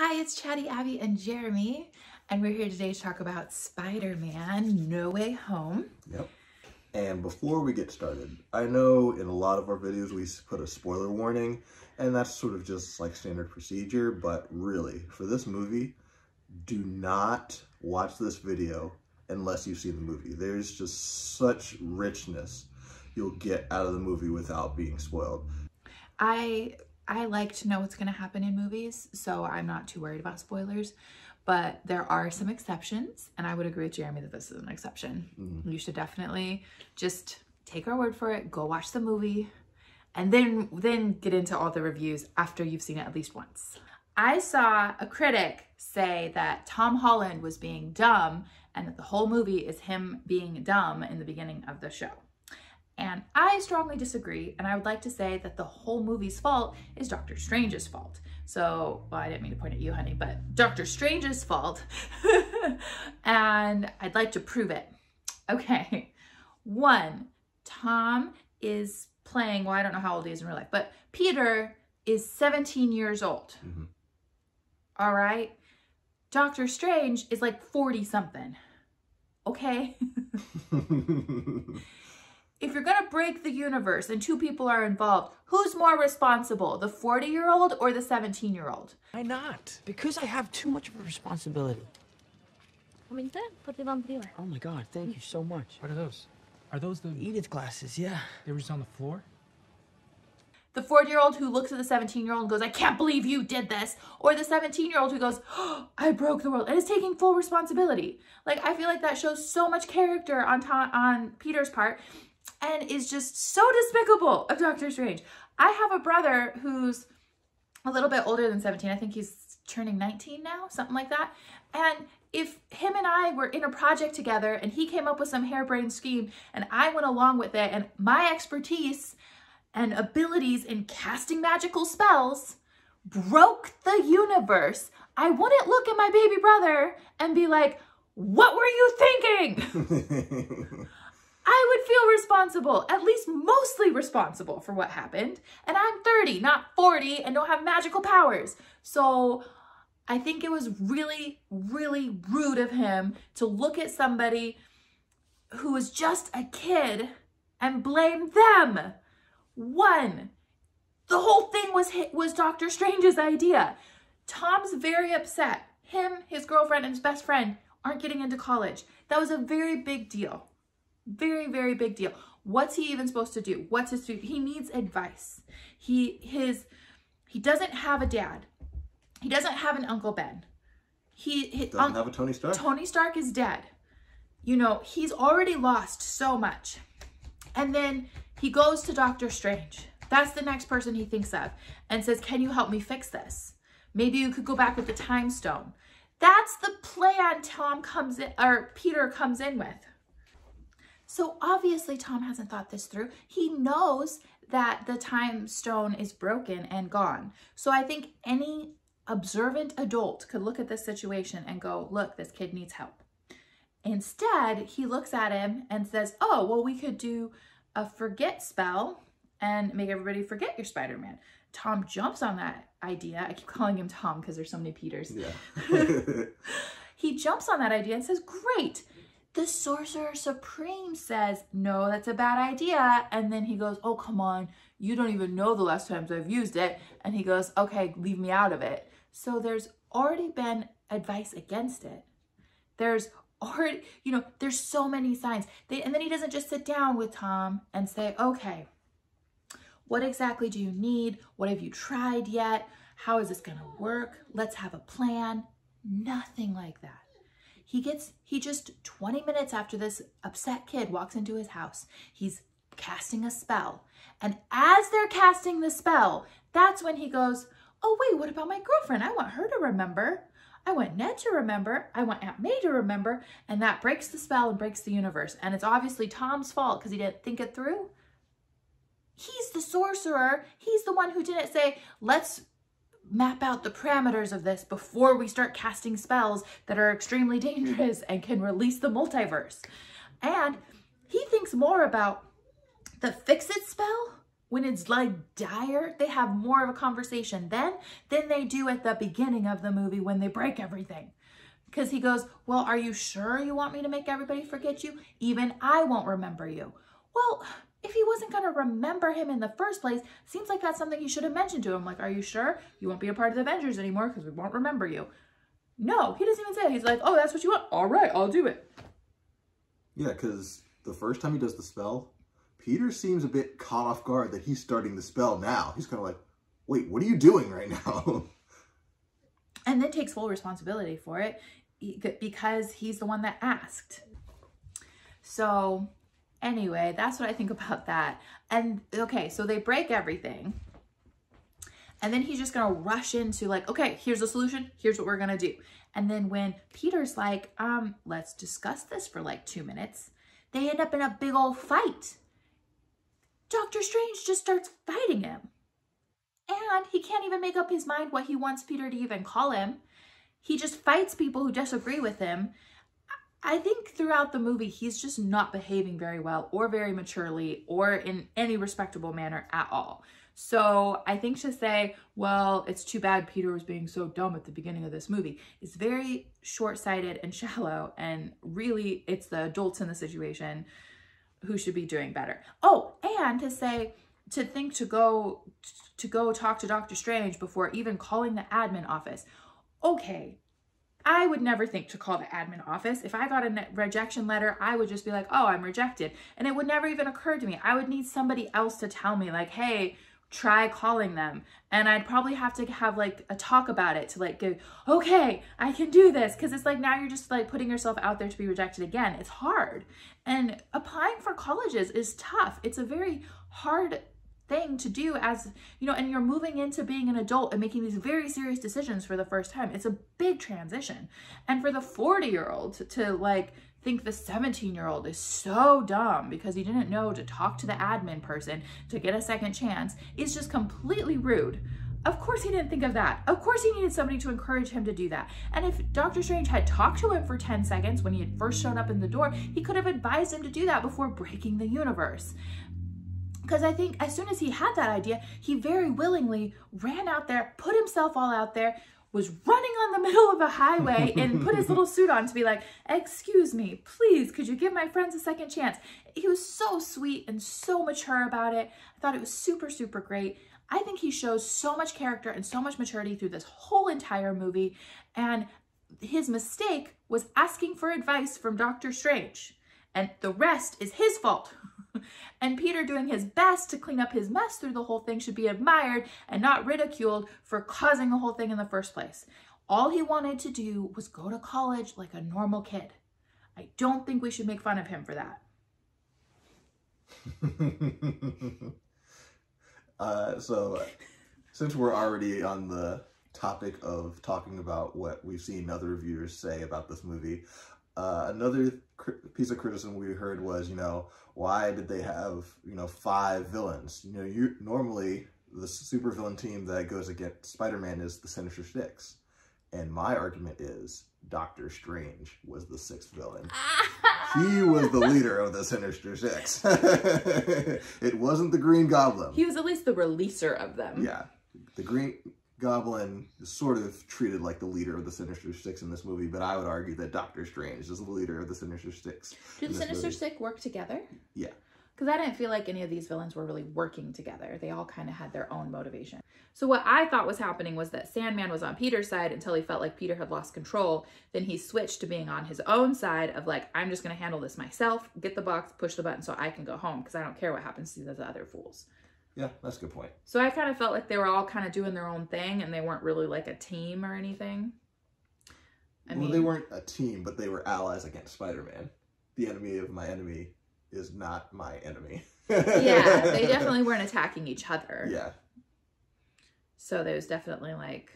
Hi, it's Chatty Abby and Jeremy, and we're here today to talk about Spider-Man No Way Home. Yep. And before we get started, I know in a lot of our videos we put a spoiler warning, and that's sort of just like standard procedure, but really, for this movie, do not watch this video unless you've seen the movie. There's just such richness you'll get out of the movie without being spoiled. I like to know what's going to happen in movies, so I'm not too worried about spoilers, but there are some exceptions, and I would agree with Jeremy that this is an exception. You should definitely just take our word for it, go watch the movie, and then get into all the reviews after you've seen it at least once. I saw a critic say that Tom Holland was being dumb and that the whole movie is him being dumb in the beginning of the show. And I strongly disagree, and I would like to say that the whole movie's fault is Doctor Strange's fault. So, well, I didn't mean to point at you, honey, but Doctor Strange's fault. And I'd like to prove it. Okay. 1, Tom is playing, well, I don't know how old he is in real life, but Peter is 17 years old. All right? Doctor Strange is like 40-something. Okay? If you're gonna break the universe and 2 people are involved, who's more responsible, the 40-year-old or the 17-year-old? Why not? Because I have too much of a responsibility. Oh my God, thank you so much. What are those? Are those the Edith glasses? Yeah. They were just on the floor? The 40-year-old who looks at the 17-year-old and goes, I can't believe you did this. Or the 17-year-old who goes, oh, I broke the world, and is taking full responsibility. Like, I feel like that shows so much character on Peter's part, and is just so despicable of Doctor Strange. I have a brother who's a little bit older than 17. I think he's turning 19 now, something like that. And if him and I were in a project together and he came up with some harebrained scheme and I went along with it, and my expertise and abilities in casting magical spells broke the universe, I wouldn't look at my baby brother and be like, what were you thinking? I would feel responsible, at least mostly responsible for what happened. And I'm 30, not 40, and don't have magical powers. So I think it was really, really rude of him to look at somebody who was just a kid and blame them. 1, the whole thing was Doctor Strange's idea. Tom's very upset. Him, his girlfriend, and his best friend aren't getting into college. That was a very big deal. Very, very big deal. What's he even supposed to do? What's his future? He needs advice. He doesn't have a dad. He doesn't have an Uncle Ben. He doesn't have a Tony Stark. Tony Stark is dead. You know, he's already lost so much. And then he goes to Doctor Strange. That's the next person he thinks of and says, can you help me fix this? Maybe you could go back with the time stone. That's the plan Peter comes in with. So obviously Tom hasn't thought this through. He knows that the time stone is broken and gone. So I think any observant adult could look at this situation and go, look, this kid needs help. Instead, he looks at him and says, oh, well, we could do a forget spell and make everybody forget you're Spider-Man. Tom jumps on that idea. I keep calling him Tom because there's so many Peters. Yeah. He jumps on that idea and says, great. The Sorcerer Supreme says, no, that's a bad idea. And then he goes, oh, come on. You don't even know the last times I've used it. And he goes, okay, leave me out of it. So there's already been advice against it. There's already, you know, there's so many signs. And then he doesn't just sit down with Tom and say, okay, what exactly do you need? What have you tried yet? How is this going to work? Let's have a plan. Nothing like that. He just 20 minutes after this upset kid walks into his house, he's casting a spell. And as they're casting the spell, that's when he goes, oh wait, what about my girlfriend? I want her to remember. I want Ned to remember. I want Aunt May to remember. And that breaks the spell and breaks the universe. And it's obviously Tom's fault because he didn't think it through. He's the sorcerer. He's the one who didn't say, let's map out the parameters of this before we start casting spells that are extremely dangerous and can release the multiverse. And he thinks more about the fix-it spell when it's like dire, they have more of a conversation then than they do at the beginning of the movie when they break everything. Because he goes, well, are you sure you want me to make everybody forget you? Even I won't remember you. Well, if he wasn't going to remember him in the first place, seems like that's something he should have mentioned to him. Like, are you sure you won't be a part of the Avengers anymore because we won't remember you? No, he doesn't even say it. He's like, oh, that's what you want? All right, I'll do it. Yeah, because the first time he does the spell, Peter seems a bit caught off guard that he's starting the spell now. He's kind of like, wait, what are you doing right now? And then takes full responsibility for it because he's the one that asked. So anyway, that's what I think about that. And okay, so they break everything. And then he's just going to rush into like, okay, here's the solution. Here's what we're going to do. And then when Peter's like, let's discuss this for like 2 minutes, they end up in a big old fight. Dr. Strange just starts fighting him. And he can't even make up his mind what he wants Peter to even call him. He just fights people who disagree with him. I think throughout the movie, he's just not behaving very well or very maturely or in any respectable manner at all. So I think to say, well, it's too bad Peter was being so dumb at the beginning of this movie is very short-sighted and shallow. And really, it's the adults in the situation who should be doing better. Oh, and to say, to think to go talk to Dr. Strange before even calling the admin office. Okay, I would never think to call the admin office. If I got a rejection letter, I would just be like, oh, I'm rejected. And it would never even occur to me. I would need somebody else to tell me like, hey, try calling them. And I'd probably have to have like a talk about it to like go, okay, I can do this. Cause it's like, now you're just like putting yourself out there to be rejected again. It's hard. And applying for colleges is tough. It's a very hard thing to do as, you know, and you're moving into being an adult and making these very serious decisions for the first time. It's a big transition. And for the 40-year-old to like think the 17-year-old is so dumb because he didn't know to talk to the admin person to get a second chance is just completely rude. Of course he didn't think of that. Of course he needed somebody to encourage him to do that. And if Dr. Strange had talked to him for 10 seconds when he had first shown up in the door, he could have advised him to do that before breaking the universe. Because I think as soon as he had that idea, he very willingly ran out there, put himself all out there, was running on the middle of a highway and put his little suit on to be like, excuse me, please, could you give my friends a second chance? He was so sweet and so mature about it. I thought it was super, super great. I think he shows so much character and so much maturity through this whole entire movie. And his mistake was asking for advice from Dr. Strange. And the rest is his fault. And Peter doing his best to clean up his mess through the whole thing should be admired and not ridiculed for causing the whole thing in the first place. All he wanted to do was go to college like a normal kid. I don't think we should make fun of him for that. So since we're already on the topic of talking about what we've seen other reviewers say about this movie, another piece of criticism we heard was, you know, why did they have, you know, 5 villains? You know, normally the supervillain team that goes against Spider-Man is the Sinister Six. And my argument is Doctor Strange was the 6th villain. He was the leader of the Sinister Six. It wasn't the Green Goblin. He was at least the releaser of them. Yeah. The Green Goblin is sort of treated like the leader of the Sinister Six in this movie, but I would argue that Doctor Strange is the leader of the Sinister Six. Do the Sinister Six work together? Yeah. Because I didn't feel like any of these villains were really working together. They all kind of had their own motivation. So what I thought was happening was that Sandman was on Peter's side until he felt like Peter had lost control. Then he switched to being on his own side of like, I'm just going to handle this myself, get the box, push the button so I can go home because I don't care what happens to the other fools. Yeah, that's a good point. So I kind of felt like they were all kind of doing their own thing and they weren't really like a team or anything. I mean, they weren't a team, but they were allies against Spider-Man. The enemy of my enemy is not my enemy. Yeah, they definitely weren't attacking each other. Yeah. So there was definitely like,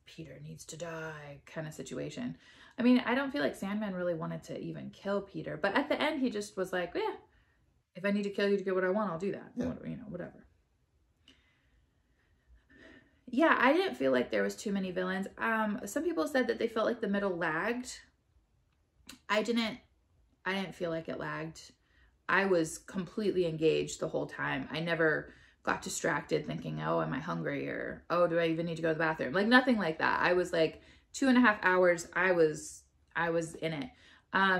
Peter needs to die kind of situation. I mean, I don't feel like Sandman really wanted to even kill Peter, but at the end he just was like, yeah, if I need to kill you to get what I want, I'll do that. Yeah. You know, whatever. Yeah, I didn't feel like there was too many villains. Some people said that they felt like the middle lagged. I didn't feel like it lagged. I was completely engaged the whole time. I never got distracted thinking, oh, am I hungry? Or, oh, do I even need to go to the bathroom? Like nothing like that. I was like 2.5 hours, I was in it.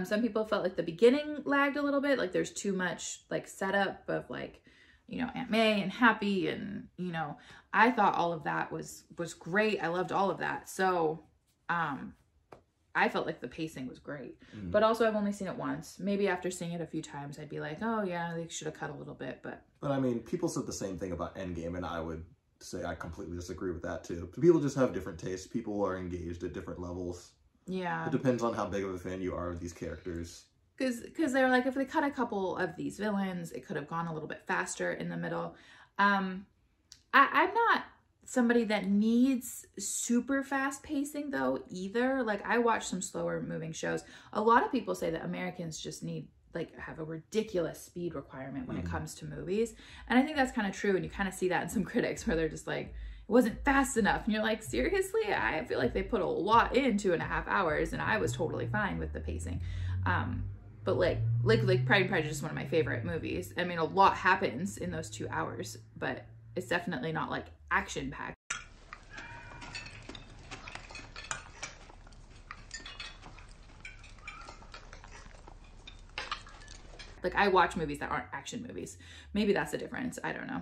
Some people felt like the beginning lagged a little bit. Like there's too much like setup of like, you know, Aunt May and Happy, and, you know, I thought all of that was great. I loved all of that. So, I felt like the pacing was great, but also I've only seen it once. Maybe after seeing it a few times, I'd be like, oh yeah, they should have cut a little bit, but I mean, people said the same thing about Endgame, and I would say I completely disagree with that too. People just have different tastes. People are engaged at different levels. Yeah. It depends on how big of a fan you are of these characters. Because they're like, if they cut a couple of these villains, it could have gone a little bit faster in the middle. I'm not somebody that needs super fast pacing though either. Like I watch some slower moving shows. A lot of people say that Americans just need like have a ridiculous speed requirement when it comes to movies. And I think that's kind of true. And you kind of see that in some critics where they're just like, it wasn't fast enough. And you're like, seriously? I feel like they put a lot in 2.5 hours and I was totally fine with the pacing. But like Pride and Prejudice is one of my favorite movies. I mean, a lot happens in those 2 hours, but it's definitely not like action packed. Like I watch movies that aren't action movies. Maybe that's the difference. I don't know.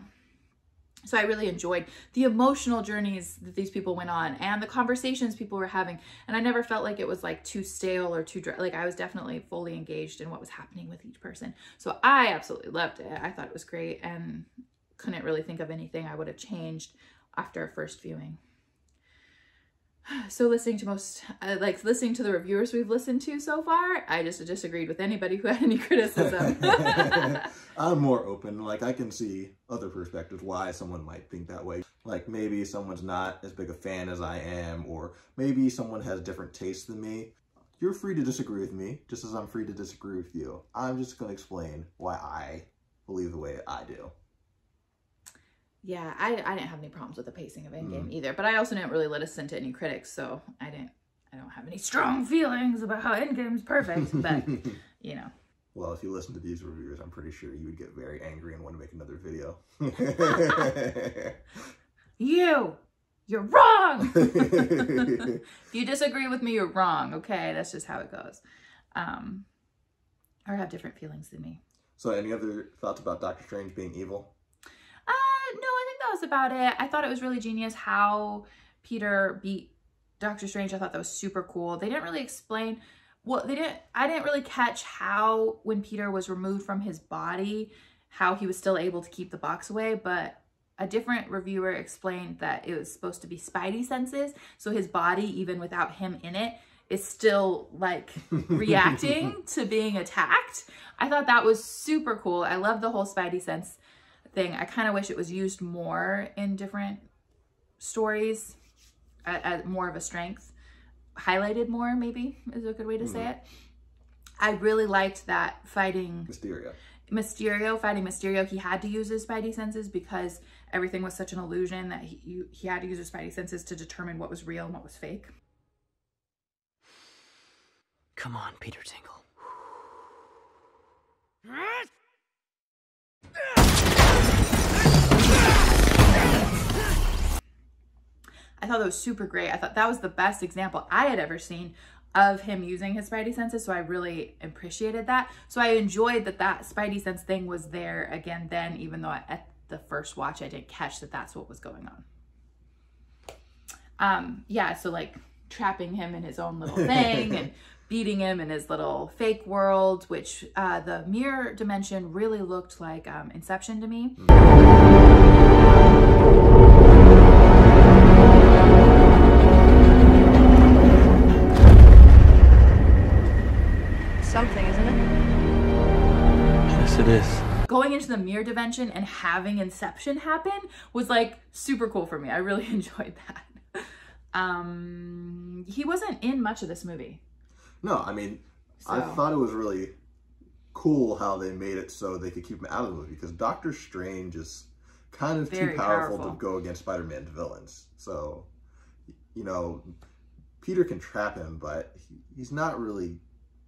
So I really enjoyed the emotional journeys that these people went on and the conversations people were having. And I never felt like it was like too stale or too dry. Like I was definitely fully engaged in what was happening with each person. So I absolutely loved it. I thought it was great and couldn't really think of anything I would have changed after a first viewing. So listening to the reviewers we've listened to so far, I just disagreed with anybody who had any criticism. I'm more open. Like I can see other perspectives why someone might think that way. Like maybe someone's not as big a fan as I am, or maybe someone has different tastes than me. You're free to disagree with me, just as I'm free to disagree with you. I'm just going to explain why I believe the way I do. Yeah, I didn't have any problems with the pacing of Endgame either, but I also didn't really listen to any critics, so I don't have any strong feelings about how Endgame's perfect, but, you know. Well, if you listen to these reviewers, I'm pretty sure you would get very angry and want to make another video. You're wrong! If you disagree with me, you're wrong, okay? That's just how it goes. Or have different feelings than me. So any other thoughts about Doctor Strange being evil? No, I think that was about it. I thought it was really genius how Peter beat Doctor Strange. I thought that was super cool. They didn't really explain I didn't really catch how when Peter was removed from his body, how he was still able to keep the box away, but a different reviewer explained that it was supposed to be Spidey senses. So his body, even without him in it, is still like reacting to being attacked. I thought that was super cool. I love the whole Spidey sense thing. I kind of wish it was used more in different stories at more of a strength, highlighted more, maybe is a good way to say it. I really liked that fighting Mysterio, he had to use his Spidey senses because everything was such an illusion that he had to use his Spidey senses to determine what was real and what was fake. Come on, Peter Tingle. I thought that was super great. I thought that was the best example I had ever seen of him using his Spidey senses, so I really appreciated that. So I enjoyed that Spidey sense thing was there again then, even though at the first watch I didn't catch that that's what was going on. Yeah, so like trapping him in his own little thing and beating him in his little fake world, which the mirror dimension really looked like Inception to me. Something, isn't it? Yes, it is. Going into the mirror dimension and having Inception happen was like super cool for me. I really enjoyed that. He wasn't in much of this movie. No, I mean, I thought it was really cool how they made it so they could keep him out of the movie, because Doctor Strange is kind of too powerful to go against Spider-Man's villains. So, you know, Peter can trap him, but he's not really,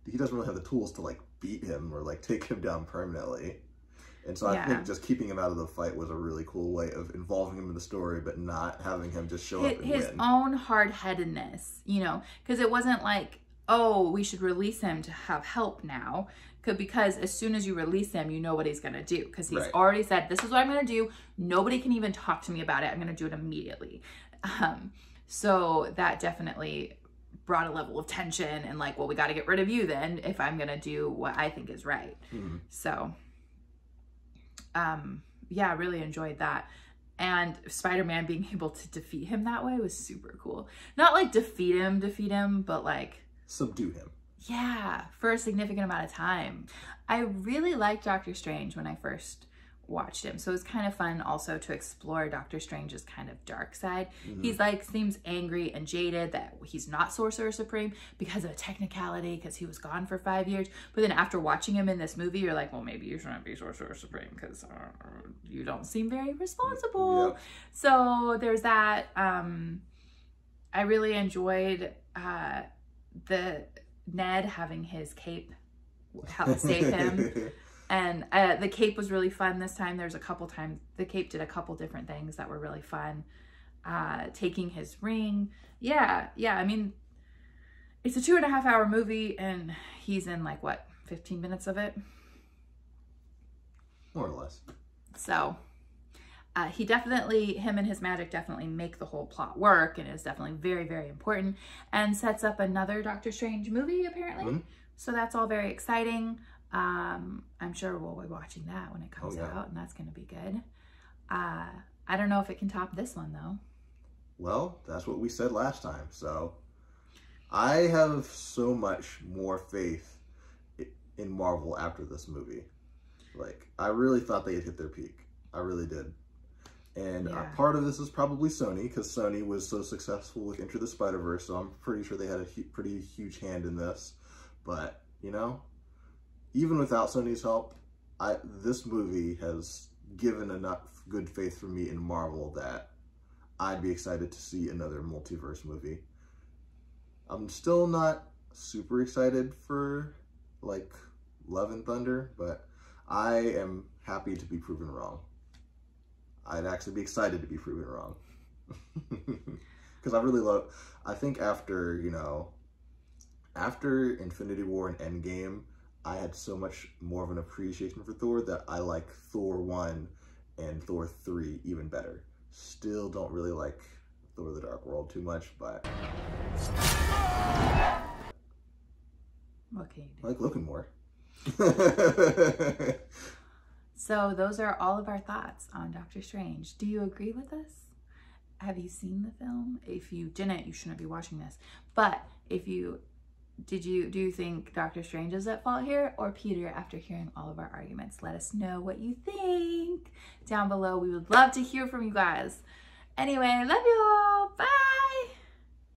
he doesn't really have the tools to like beat him or like take him down permanently. And so I think just keeping him out of the fight was a really cool way of involving him in the story, but not having him just show up and his win. own hard-headedness, you know, because it wasn't like, oh, we should release him to have help now. Because as soon as you release him, you know what he's going to do. Because he's already said, this is what I'm going to do. Nobody can even talk to me about it. I'm going to do it immediately. So that definitely brought a level of tension and like, well, we got to get rid of you then if I'm going to do what I think is right. So, yeah, I really enjoyed that. And Spider-Man being able to defeat him that way was super cool. Not like defeat him, but like subdue him. Yeah, for a significant amount of time. I really liked Doctor Strange when I first watched him. So it was kind of fun also to explore Doctor Strange's kind of dark side. He's like, seems angry and jaded that he's not Sorcerer Supreme because of a technicality, because he was gone for 5 years. But then after watching him in this movie, you're like, well, maybe you shouldn't be Sorcerer Supreme because you don't seem very responsible. Yep. So there's that. I really enjoyed the Ned having his cape help save him. And the cape was really fun this time. There's a couple times the cape did a couple different things that were really fun. Taking his ring. Yeah. I mean, it's a 2.5-hour movie and he's in like, what, 15 minutes of it? More or less. So him and his magic definitely make the whole plot work and is definitely very, very important and sets up another Doctor Strange movie apparently. So that's all very exciting. I'm sure we'll be watching that when it comes out and that's going to be good. I don't know if it can top this one though. Well, that's what we said last time. So I have so much more faith in Marvel after this movie. Like, I really thought they had hit their peak. I really did. And part of this is probably Sony, because Sony was so successful with Into the Spider-Verse, so I'm pretty sure they had a pretty huge hand in this. But, you know, even without Sony's help, this movie has given enough good faith for me in Marvel that I'd be excited to see another multiverse movie. I'm still not super excited for, like, Love and Thunder, but I am happy to be proven wrong. I'd actually be excited to be proven wrong. Because I think after, you know, after Infinity War and Endgame, I had so much more of an appreciation for Thor that I like Thor 1 and Thor 3 even better. Still don't really like Thor the Dark World too much, but what can you do? I like looking more. So those are all of our thoughts on Doctor Strange. Do you agree with us? Have you seen the film? If you didn't, you shouldn't be watching this. But if you do you think Doctor Strange is at fault here or Peter after hearing all of our arguments? Let us know what you think down below. We would love to hear from you guys. Anyway, love y'all.